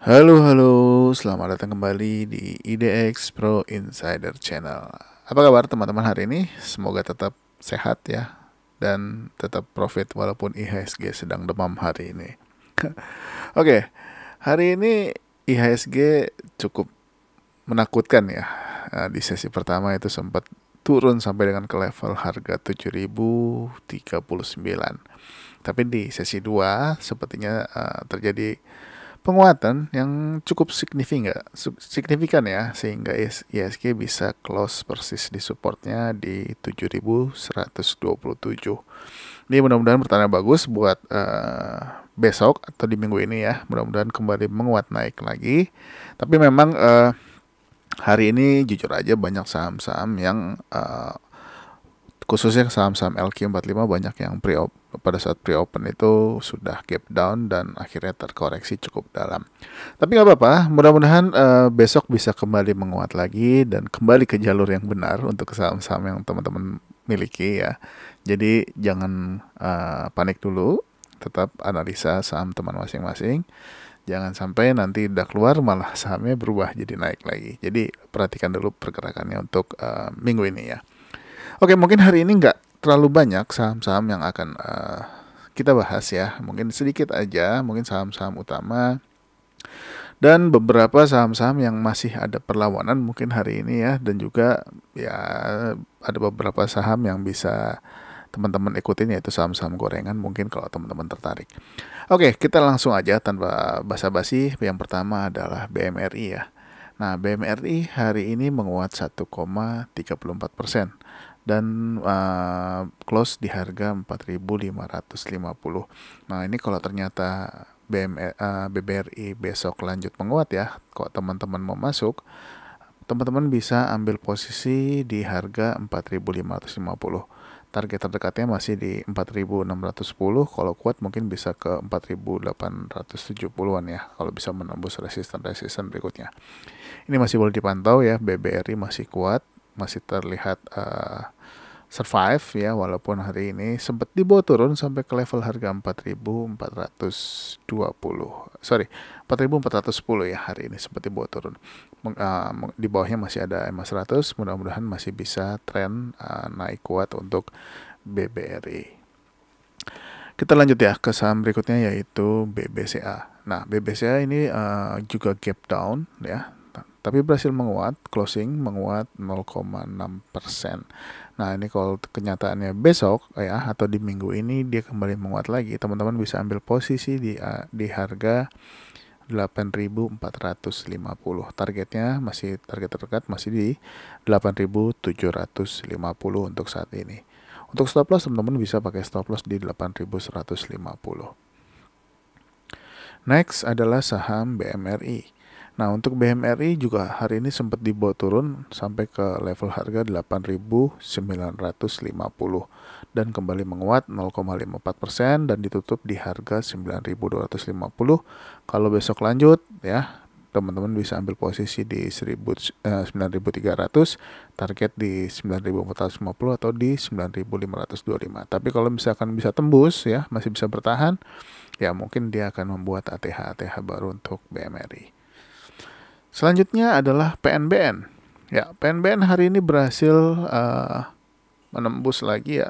Halo, selamat datang kembali di IDX Pro Insider Channel. Apa kabar teman-teman hari ini? Semoga tetap sehat ya, dan tetap profit walaupun IHSG sedang demam hari ini. Oke, hari ini IHSG cukup menakutkan ya. Di sesi pertama itu sempat turun sampai dengan ke level harga 7.039. Tapi di sesi 2 sepertinya terjadi penguatan yang cukup signifikan ya, sehingga IHSG bisa close persis di supportnya di 7.127. Ini mudah-mudahan pertanda bagus buat besok atau di minggu ini ya, mudah-mudahan kembali menguat naik lagi. Tapi memang hari ini jujur aja banyak saham-saham yang khususnya saham-saham LQ45 banyak yang pada saat pre-open itu sudah gap down dan akhirnya terkoreksi cukup dalam. Tapi nggak apa-apa, mudah-mudahan besok bisa kembali menguat lagi dan kembali ke jalur yang benar untuk saham-saham yang teman-teman miliki ya. Jadi jangan panik dulu, tetap analisa saham teman masing-masing. Jangan sampai nanti udah keluar malah sahamnya berubah jadi naik lagi. Jadi perhatikan dulu pergerakannya untuk minggu ini ya. Oke, mungkin hari ini nggak terlalu banyak saham-saham yang akan kita bahas ya. Mungkin sedikit aja, mungkin saham-saham utama. Dan beberapa saham-saham yang masih ada perlawanan mungkin hari ini ya. Dan juga ya ada beberapa saham yang bisa teman-teman ikutin, yaitu saham-saham gorengan mungkin kalau teman-teman tertarik. Oke, kita langsung aja tanpa basa-basi. Yang pertama adalah BMRI ya. Nah, BMRI hari ini menguat 1,34%. Dan close di harga 4.550. Nah, ini kalau ternyata BBRI besok lanjut menguat ya, kok teman-teman mau masuk, teman-teman bisa ambil posisi di harga 4.550. Target terdekatnya masih di 4.610, kalau kuat mungkin bisa ke 4.870-an ya, kalau bisa menembus resisten berikutnya. Ini masih boleh dipantau ya, BBRI masih kuat, masih terlihat survive ya, walaupun hari ini sempat dibawa turun sampai ke level harga 4.410 ya, hari ini sempat dibawa turun. Di bawahnya masih ada EMA 100, mudah-mudahan masih bisa tren naik kuat untuk BBRI. Kita lanjut ya ke saham berikutnya, yaitu BBCA. Nah, BBCA ini juga gap down ya, tapi berhasil menguat, closing menguat 0,6%. Nah, ini kalau kenyataannya besok ya, atau di minggu ini dia kembali menguat lagi, teman-teman bisa ambil posisi di harga 8.450. Targetnya target terdekat masih di 8.750 untuk saat ini. Untuk stop loss, teman-teman bisa pakai stop loss di 8.150. Next adalah saham BMRI. Nah, untuk BMRI juga hari ini sempat dibawa turun sampai ke level harga 8.950 dan kembali menguat 0,54% dan ditutup di harga 9.250. Kalau besok lanjut ya, teman-teman bisa ambil posisi di 9.300, target di 9.450 atau di 9.525. Tapi kalau misalkan bisa tembus ya, masih bisa bertahan, ya mungkin dia akan membuat ATH baru untuk BMRI. Selanjutnya adalah PNBN. Ya, PNBN hari ini berhasil menembus lagi ya,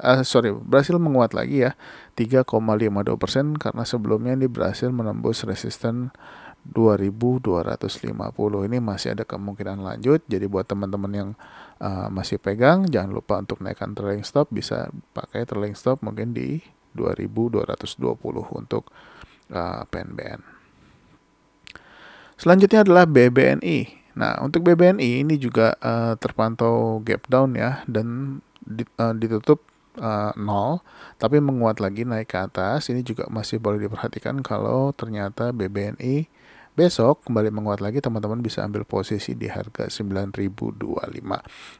berhasil menguat lagi ya, 3,52%, karena sebelumnya ini berhasil menembus resisten 2.250. Ini masih ada kemungkinan lanjut. Jadi buat teman-teman yang masih pegang, jangan lupa untuk naikkan trailing stop, bisa pakai trailing stop mungkin di 2.220 untuk PNBN. Selanjutnya adalah BBNI. Nah, untuk BBNI ini juga terpantau gap down ya, dan ditutup 0, tapi menguat lagi naik ke atas. Ini juga masih boleh diperhatikan kalau ternyata BBNI besok kembali menguat lagi, teman-teman bisa ambil posisi di harga 9.025.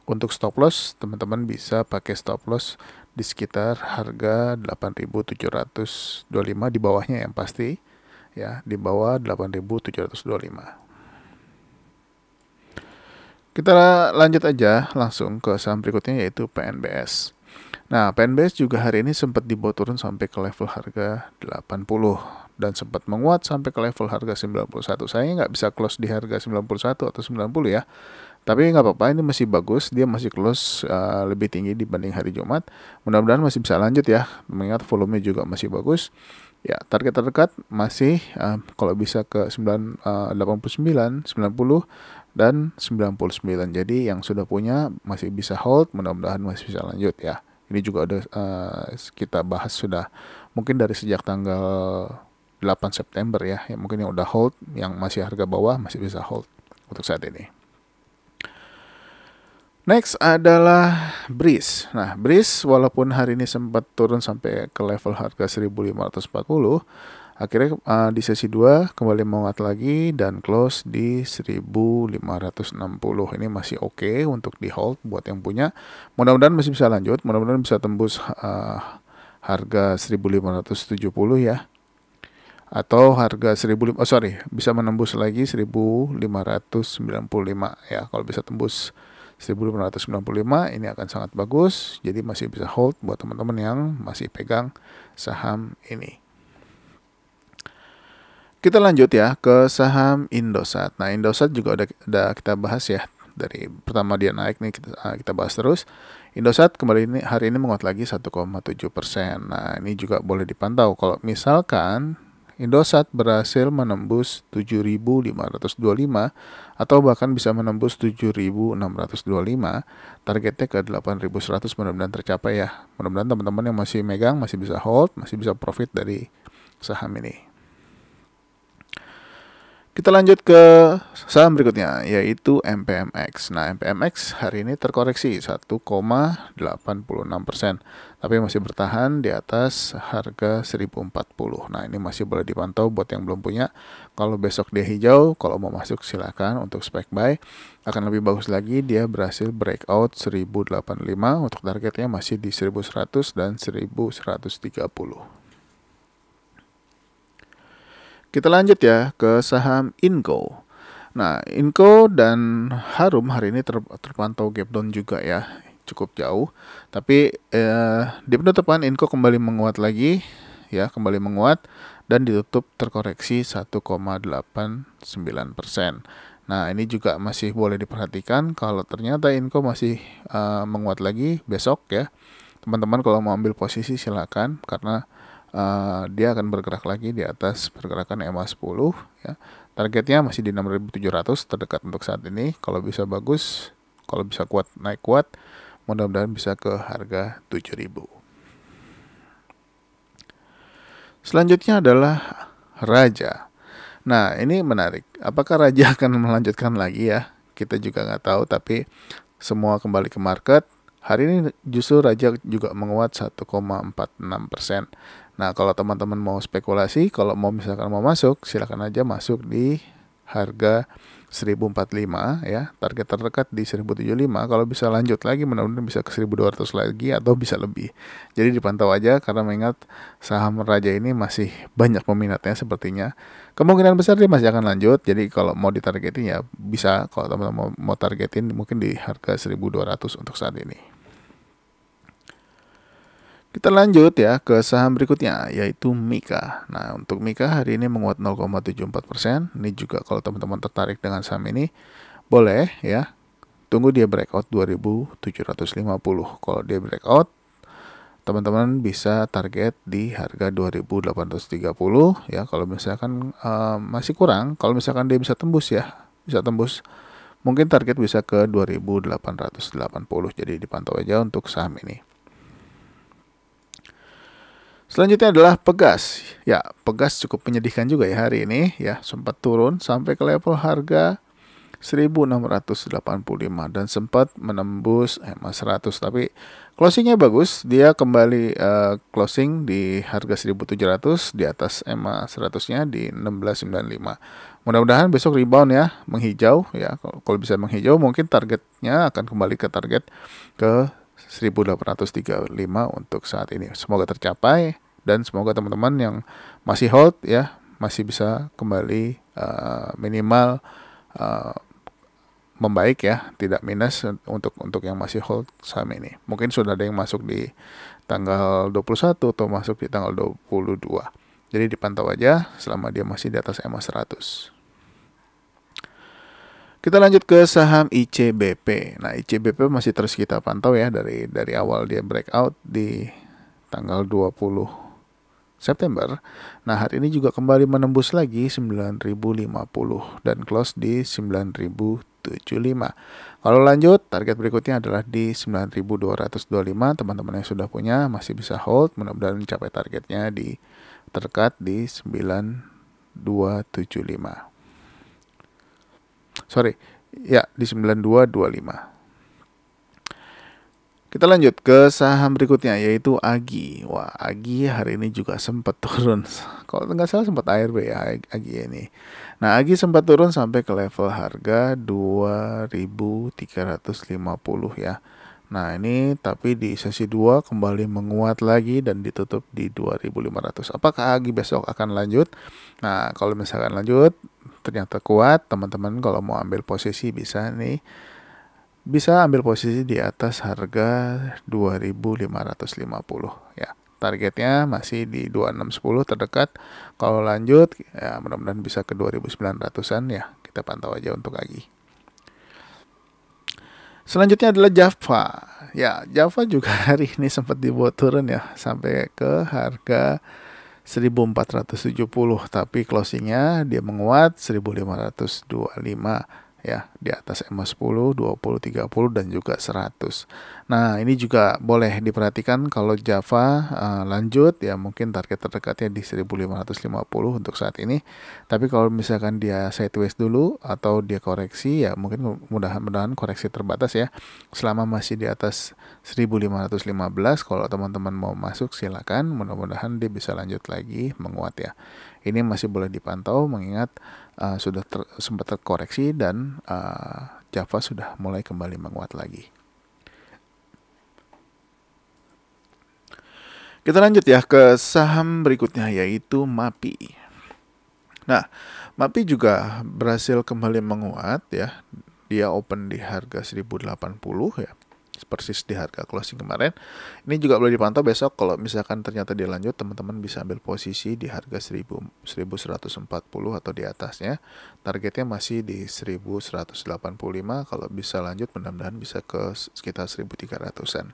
Untuk stop loss, teman-teman bisa pakai stop loss di sekitar harga 8.725, di bawahnya yang pasti ya, di bawah 8.725. Kita lanjut aja langsung ke saham berikutnya, yaitu PNBS. Nah, PNBS juga hari ini sempat dibawa turun sampai ke level harga 80. dan sempat menguat sampai ke level harga 91. Saya nggak bisa close di harga 91 atau 90 ya. Tapi nggak apa-apa, ini masih bagus, dia masih close lebih tinggi dibanding hari Jumat. Mudah-mudahan masih bisa lanjut ya, mengingat volume juga masih bagus. Ya, target terdekat masih kalau bisa ke 89, 90 dan 99. Jadi yang sudah punya masih bisa hold, mudah-mudahan masih bisa lanjut ya. Ini juga ada kita bahas sudah mungkin dari sejak tanggal 8 September ya. Yang mungkin yang udah hold, yang masih harga bawah masih bisa hold untuk saat ini. Next adalah Breeze. Nah, Breeze walaupun hari ini sempat turun sampai ke level harga 1540, akhirnya di sesi 2 kembali menguat lagi dan close di 1560. Ini masih oke untuk di hold buat yang punya. Mudah-mudahan masih bisa lanjut, mudah-mudahan bisa tembus harga 1570 ya. Atau harga bisa menembus lagi 1595 ya. Kalau bisa tembus 1595 ini akan sangat bagus. Jadi masih bisa hold buat teman-teman yang masih pegang saham ini. Kita lanjut ya ke saham Indosat. Nah, Indosat juga udah kita bahas ya. Dari pertama dia naik nih kita bahas terus. Indosat hari ini menguat lagi 1,7%. Nah, ini juga boleh dipantau kalau misalkan Indosat berhasil menembus 7.525 atau bahkan bisa menembus 7.625, targetnya ke 8.100 mudah-mudahan tercapai ya. Mudah-mudahan teman-teman yang masih megang masih bisa hold, masih bisa profit dari saham ini. Kita lanjut ke saham berikutnya, yaitu MPMX. Nah, MPMX hari ini terkoreksi 1,86%, tapi masih bertahan di atas harga 1040. Nah, ini masih boleh dipantau buat yang belum punya. Kalau besok dia hijau, kalau mau masuk silakan untuk spek buy. Akan lebih bagus lagi, dia berhasil breakout 1085, untuk targetnya masih di 1100 dan 1130. Kita lanjut ya ke saham Inco. Nah, Inco dan Harum hari ini terpantau gap down juga ya, cukup jauh. Tapi di penutupan Inco kembali menguat lagi, ya kembali menguat dan ditutup terkoreksi 1,89%. Nah, ini juga masih boleh diperhatikan kalau ternyata Inco masih menguat lagi besok ya. Teman-teman kalau mau ambil posisi silakan karena dia akan bergerak lagi di atas pergerakan EMA 10 ya. Targetnya masih di 6.700 terdekat untuk saat ini. Kalau bisa bagus, kalau bisa naik kuat, mudah-mudahan bisa ke harga 7.000. Selanjutnya adalah Raja. Nah, ini menarik. Apakah Raja akan melanjutkan lagi ya? Kita juga nggak tahu, tapi semua kembali ke market. Hari ini justru Raja juga menguat 1,46%. Nah, kalau teman-teman mau spekulasi, kalau misalkan mau masuk, silakan aja masuk di harga 1045 ya. Target terdekat di 1075. Kalau bisa lanjut lagi, mudah-mudahan bisa ke 1200 lagi atau bisa lebih. Jadi dipantau aja karena mengingat saham Raja ini masih banyak peminatnya sepertinya. Kemungkinan besar dia masih akan lanjut. Jadi kalau mau ditargetin ya bisa. Kalau teman-teman mau targetin mungkin di harga 1200 untuk saat ini. Kita lanjut ya ke saham berikutnya, yaitu Mika. Nah, untuk Mika hari ini menguat 0,74%. Ini juga kalau teman-teman tertarik dengan saham ini, boleh ya. Tunggu dia breakout 2.750. Kalau dia breakout, teman-teman bisa target di harga 2.830 ya. Kalau misalkan masih kurang, kalau misalkan dia bisa tembus ya, bisa tembus. Mungkin target bisa ke 2.880. Jadi dipantau aja untuk saham ini. Selanjutnya adalah Pegas. Ya, Pegas cukup menyedihkan juga ya hari ini ya, sempat turun sampai ke level harga 1685 dan sempat menembus EMA 100, tapi closingnya bagus. Dia kembali closing di harga 1700 di atas EMA 100-nya di 1695. Mudah-mudahan besok rebound ya, menghijau ya. Kalau bisa menghijau mungkin targetnya akan kembali ke target ke 1835 untuk saat ini. Semoga tercapai dan semoga teman-teman yang masih hold ya masih bisa kembali minimal membaik ya, tidak minus untuk yang masih hold saham ini. Mungkin sudah ada yang masuk di tanggal 21 atau masuk di tanggal 22. Jadi dipantau aja selama dia masih di atas EMA 100. Kita lanjut ke saham ICBP. Nah, ICBP masih terus kita pantau ya dari awal dia breakout di tanggal 20 September. Nah, hari ini juga kembali menembus lagi 9.050 dan close di 9.075. Kalau lanjut, target berikutnya adalah di 9.225. Teman-teman yang sudah punya masih bisa hold, mudah-mudahan mencapai targetnya di terdekat di 9.275. Sorry, ya di 9225. Kita lanjut ke saham berikutnya yaitu Agi. Wah, Agi hari ini juga sempat turun. Kalau nggak salah sempat ARB ya Agi ini. Nah, Agi sempat turun sampai ke level harga 2.350 ya. Nah, ini tapi di sesi 2 kembali menguat lagi dan ditutup di 2.500. Apakah Agi besok akan lanjut? Nah, kalau misalkan lanjut ternyata kuat, teman-teman kalau mau ambil posisi bisa nih. Bisa ambil posisi di atas harga 2.550 ya. Targetnya masih di 2610 terdekat. Kalau lanjut ya mudah-mudahan bisa ke 2.900-an ya. Kita pantau aja untuk Agi. Selanjutnya adalah Java. Ya, Java juga hari ini sempat dibawa turun ya sampai ke harga 1470, tapi closingnya dia menguat 1525 ya, di atas EMA 10, 20, 30 dan juga 100. Nah, ini juga boleh diperhatikan kalau Java lanjut ya mungkin target terdekatnya di 1550 untuk saat ini. Tapi kalau misalkan dia sideways dulu atau dia koreksi ya mungkin mudah-mudahan koreksi terbatas ya. Selama masih di atas 1515 kalau teman-teman mau masuk silakan, mudah-mudahan dia bisa lanjut lagi menguat ya. Ini masih boleh dipantau mengingat sudah sempat terkoreksi dan Java sudah mulai kembali menguat lagi. Kita lanjut ya ke saham berikutnya yaitu MAPI. Nah, MAPI juga berhasil kembali menguat ya. Dia open di harga 1080 ya. Persis di harga closing kemarin. Ini juga boleh dipantau besok kalau misalkan ternyata dia lanjut, teman-teman bisa ambil posisi di harga 1140 atau di atasnya. Targetnya masih di 1185. Kalau bisa lanjut mudah-mudahan bisa ke sekitar 1300-an.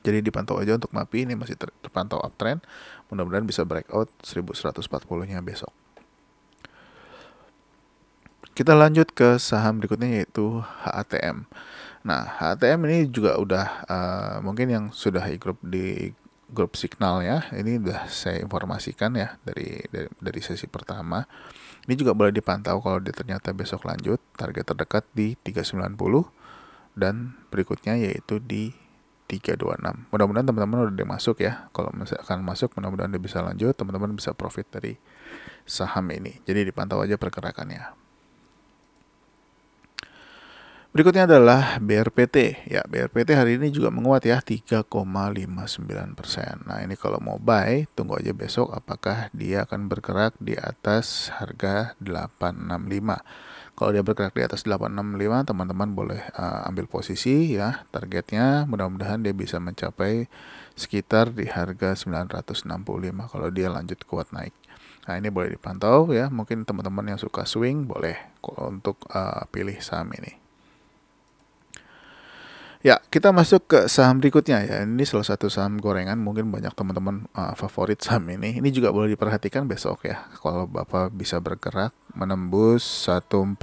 Jadi dipantau aja untuk MAPI, ini masih terpantau uptrend. Mudah-mudahan bisa breakout 1140-nya besok. Kita lanjut ke saham berikutnya yaitu HATM. Nah, HATM ini juga udah mungkin yang sudah di grup Signal ya. Ini udah saya informasikan ya dari sesi pertama. Ini juga boleh dipantau kalau dia ternyata besok lanjut. Target terdekat di 390 dan berikutnya yaitu di 326. Mudah-mudahan teman-teman udah masuk ya. Kalau misalkan masuk, mudah-mudahan dia bisa lanjut. Teman-teman bisa profit dari saham ini. Jadi dipantau aja pergerakannya. Berikutnya adalah BRPT. Ya, BRPT hari ini juga menguat ya 3,59%. Nah, ini kalau mau buy, tunggu aja besok apakah dia akan bergerak di atas harga 865. Kalau dia bergerak di atas 865, teman-teman boleh ambil posisi ya. Targetnya mudah-mudahan dia bisa mencapai sekitar di harga 965 kalau dia lanjut kuat naik. Nah, ini boleh dipantau ya. Mungkin teman-teman yang suka swing boleh untuk pilih saham ini. Ya, kita masuk ke saham berikutnya ya. Ini salah satu saham gorengan, mungkin banyak teman-teman favorit saham ini. Ini juga boleh diperhatikan besok ya. Kalau Bapak bisa bergerak menembus 144.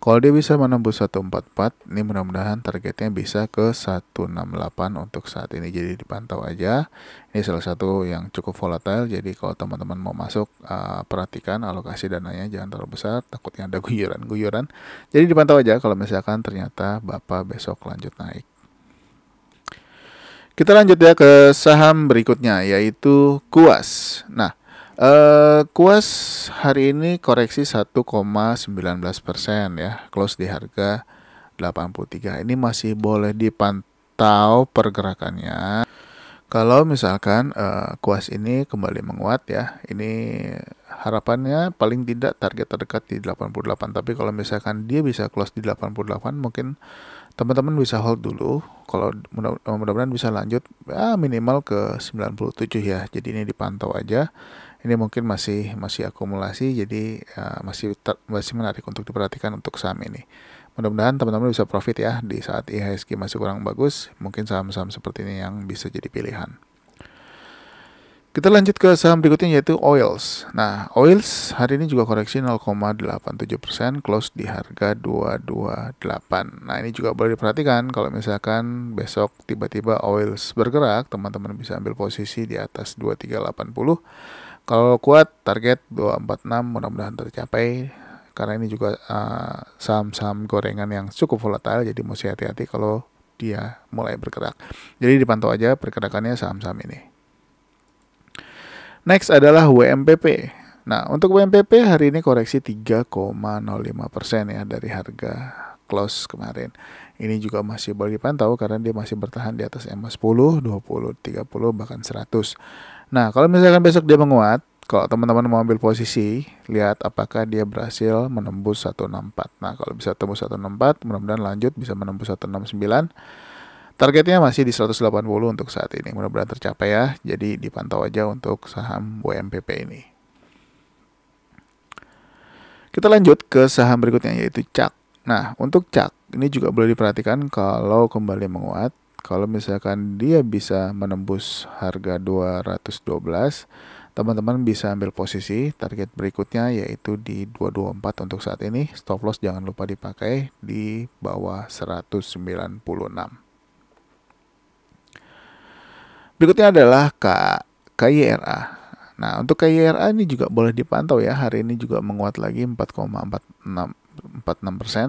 Kalau dia bisa menembus 144, ini mudah-mudahan targetnya bisa ke 168 untuk saat ini. Jadi dipantau aja. Ini salah satu yang cukup volatile. Jadi kalau teman-teman mau masuk, perhatikan alokasi dananya jangan terlalu besar. Takutnya ada guyuran. Jadi dipantau aja kalau misalkan ternyata Bapak besok lanjut naik. Kita lanjut ya ke saham berikutnya yaitu Kuas. Nah, Kuas hari ini koreksi 1,19% ya, close di harga 83. Ini masih boleh dipantau pergerakannya. Kalau misalkan Kuas ini kembali menguat ya, ini harapannya paling tidak target terdekat di 88. Tapi kalau misalkan dia bisa close di 88, mungkin teman-teman bisa hold dulu. Kalau mudah-mudahan bisa lanjut minimal ke 97 ya. Jadi ini dipantau aja. Ini mungkin masih akumulasi, jadi masih menarik untuk diperhatikan untuk saham ini. Mudah-mudahan teman-teman bisa profit ya di saat IHSG masih kurang bagus. Mungkin saham-saham seperti ini yang bisa jadi pilihan. Kita lanjut ke saham berikutnya yaitu Oils. Nah, Oils hari ini juga koreksi 0,87%, close di harga 228. Nah, ini juga boleh diperhatikan kalau misalkan besok tiba-tiba Oils bergerak, teman-teman bisa ambil posisi di atas 2380. Kalau kuat target 246 mudah-mudahan tercapai. Karena ini juga saham-saham gorengan yang cukup volatile, jadi mesti hati-hati kalau dia mulai bergerak. Jadi dipantau aja pergerakannya saham-saham ini. Next adalah WMPP. Nah, untuk WMPP hari ini koreksi 3,05% ya dari harga close kemarin. Ini juga masih boleh dipantau karena dia masih bertahan di atas EMA 10, 20, 30, bahkan 100. Nah, kalau misalkan besok dia menguat, kalau teman-teman mau ambil posisi, lihat apakah dia berhasil menembus 164. Nah, kalau bisa tembus 164, mudah-mudahan lanjut bisa menembus 169. Targetnya masih di 180 untuk saat ini. Mudah-mudahan tercapai ya. Jadi dipantau aja untuk saham WMPP ini. Kita lanjut ke saham berikutnya yaitu CAK. Nah, untuk CAK ini juga boleh diperhatikan kalau kembali menguat. Kalau misalkan dia bisa menembus harga 212, teman-teman bisa ambil posisi. Target berikutnya yaitu di 224 untuk saat ini. Stop loss jangan lupa dipakai di bawah 196. Berikutnya adalah KYRA. Nah, untuk KYRA ini juga boleh dipantau ya. Hari ini juga menguat lagi 4,46%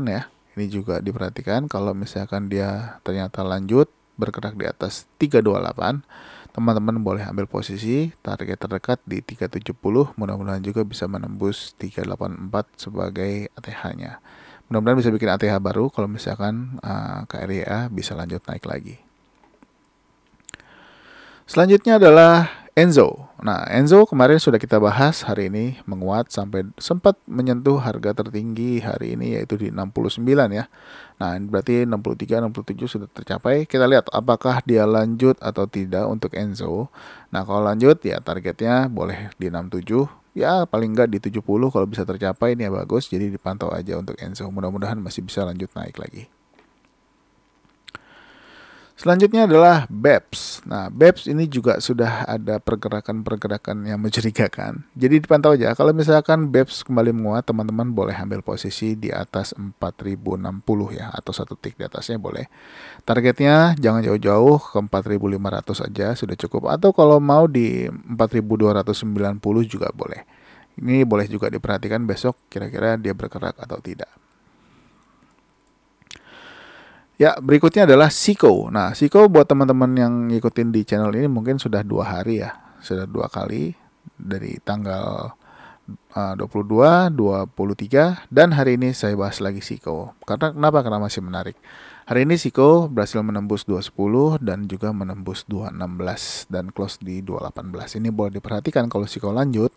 ya. Ini juga diperhatikan kalau misalkan dia ternyata lanjut bergerak di atas 328, teman-teman boleh ambil posisi. Target terdekat di 370, mudah-mudahan juga bisa menembus 384 sebagai ATH-nya. Mudah-mudahan bisa bikin ATH baru kalau misalkan KRIA bisa lanjut naik lagi. Selanjutnya adalah Enzo. Nah, Enzo kemarin sudah kita bahas, hari ini menguat sampai sempat menyentuh harga tertinggi hari ini yaitu di 69 ya. Nah, berarti 63, 67 sudah tercapai. Kita lihat apakah dia lanjut atau tidak untuk Enzo. Nah, kalau lanjut ya targetnya boleh di 67. Ya, paling enggak di 70 kalau bisa tercapai ini ya bagus. Jadi dipantau aja untuk Enzo. Mudah-mudahan masih bisa lanjut naik lagi. Selanjutnya adalah BEPS. Nah, BEPS ini juga sudah ada pergerakan-pergerakan yang mencurigakan. Jadi dipantau aja. Kalau misalkan BEPS kembali menguat, teman-teman boleh ambil posisi di atas 4060 ya, atau satu tick di atasnya boleh. Targetnya jangan jauh-jauh ke 4500 aja sudah cukup. Atau kalau mau di 4290 juga boleh. Ini boleh juga diperhatikan besok kira-kira dia bergerak atau tidak. Ya, berikutnya adalah Siko. Nah, Siko buat teman-teman yang ngikutin di channel ini mungkin sudah 2 hari ya. Sudah 2 kali dari tanggal 22, 23, dan hari ini saya bahas lagi Siko. Kenapa? Karena masih menarik. Hari ini Siko berhasil menembus 210 dan juga menembus 216 dan close di 218. Ini boleh diperhatikan kalau Siko lanjut.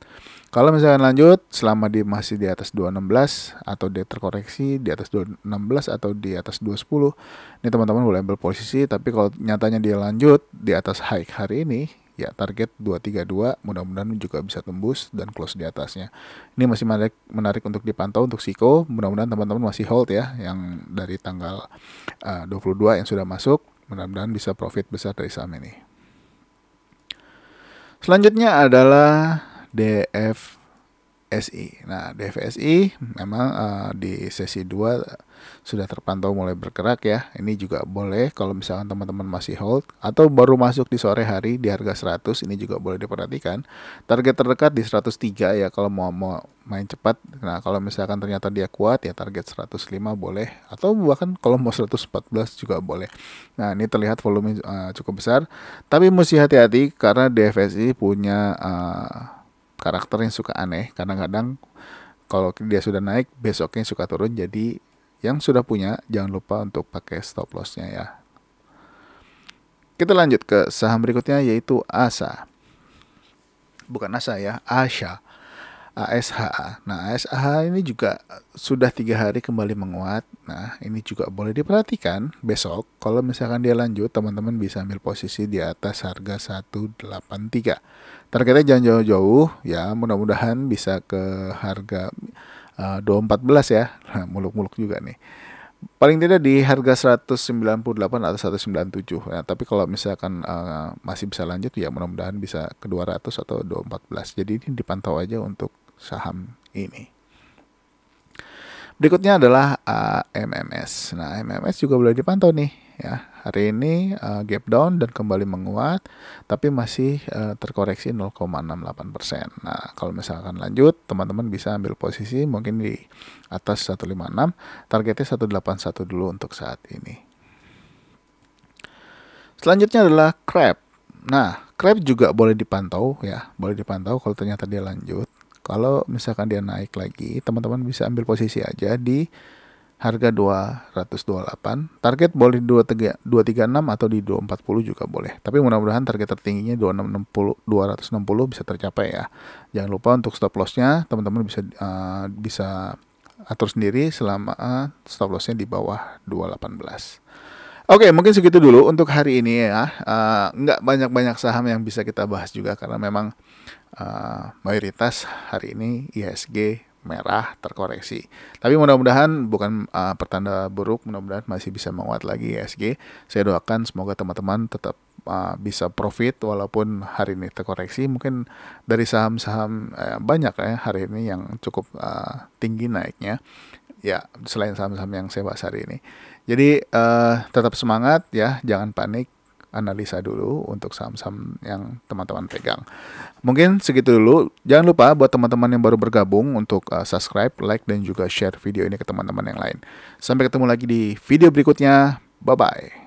Kalau misalkan lanjut selama dia masih di atas 216 atau dia terkoreksi di atas 216 atau di atas 210, ini teman-teman boleh ambil posisi. Tapi kalau nyatanya dia lanjut di atas high hari ini, ya target 232 mudah-mudahan juga bisa tembus dan close di atasnya. Ini masih menarik untuk dipantau untuk Siko. Mudah-mudahan teman-teman masih hold ya yang dari tanggal 22 yang sudah masuk. Mudah-mudahan bisa profit besar dari saham ini. Selanjutnya adalah DFSI. Nah, DFSI memang di sesi 2 sudah terpantau mulai bergerak ya. Ini juga boleh kalau misalkan teman-teman masih hold atau baru masuk di sore hari di harga 100, ini juga boleh diperhatikan. Target terdekat di 103 ya kalau mau main cepat. Nah, kalau misalkan ternyata dia kuat ya target 105 boleh, atau bahkan kalau mau 114 juga boleh. Nah, ini terlihat volume cukup besar, tapi mesti hati-hati karena DFSI punya karakter yang suka aneh. Kadang-kadang kalau dia sudah naik besoknya suka turun. Jadi yang sudah punya jangan lupa untuk pakai stop lossnya ya. Kita lanjut ke saham berikutnya yaitu ASA. Bukan ASA ya, ASA. ASHA. Nah, ASHA ini juga sudah 3 hari kembali menguat. Nah, ini juga boleh diperhatikan besok. Kalau misalkan dia lanjut, teman-teman bisa ambil posisi di atas harga 183. Targetnya jangan jauh-jauh ya, mudah-mudahan bisa ke harga 214 ya. Nah, muluk-muluk juga nih. Paling tidak di harga 198 atau 197 ya, tapi kalau misalkan masih bisa lanjut ya mudah-mudahan bisa ke 200 atau 214. Jadi ini dipantau aja untuk saham ini. Berikutnya adalah MMS. Nah, MMS juga boleh dipantau nih ya. Hari ini gap down dan kembali menguat, tapi masih terkoreksi 0,68%. Nah, kalau misalkan lanjut, teman-teman bisa ambil posisi mungkin di atas 156, targetnya 181 dulu untuk saat ini. Selanjutnya adalah CREB. Nah, CREB juga boleh dipantau ya, boleh dipantau kalau ternyata dia lanjut. Kalau misalkan dia naik lagi, teman-teman bisa ambil posisi aja di harga 228. Target boleh 236 atau di 240 juga boleh. Tapi mudah-mudahan target tertingginya 260 bisa tercapai ya. Jangan lupa untuk stop lossnya teman-teman bisa atur sendiri selama stop lossnya di bawah 218. Oke, mungkin segitu dulu untuk hari ini ya. Nggak banyak-banyak saham yang bisa kita bahas juga karena memang mayoritas hari ini IHSG merah terkoreksi. Tapi mudah-mudahan bukan pertanda buruk, mudah-mudahan masih bisa menguat lagi IHSG. Saya doakan semoga teman-teman tetap bisa profit walaupun hari ini terkoreksi. Mungkin dari saham-saham banyak ya hari ini yang cukup tinggi naiknya. Ya, selain saham-saham yang saya bahas hari ini. Jadi tetap semangat ya, jangan panik. Analisa dulu untuk saham-saham yang teman-teman pegang. Mungkin segitu dulu. Jangan lupa buat teman-teman yang baru bergabung untuk subscribe, like, dan juga share video ini ke teman-teman yang lain. Sampai ketemu lagi di video berikutnya. Bye-bye.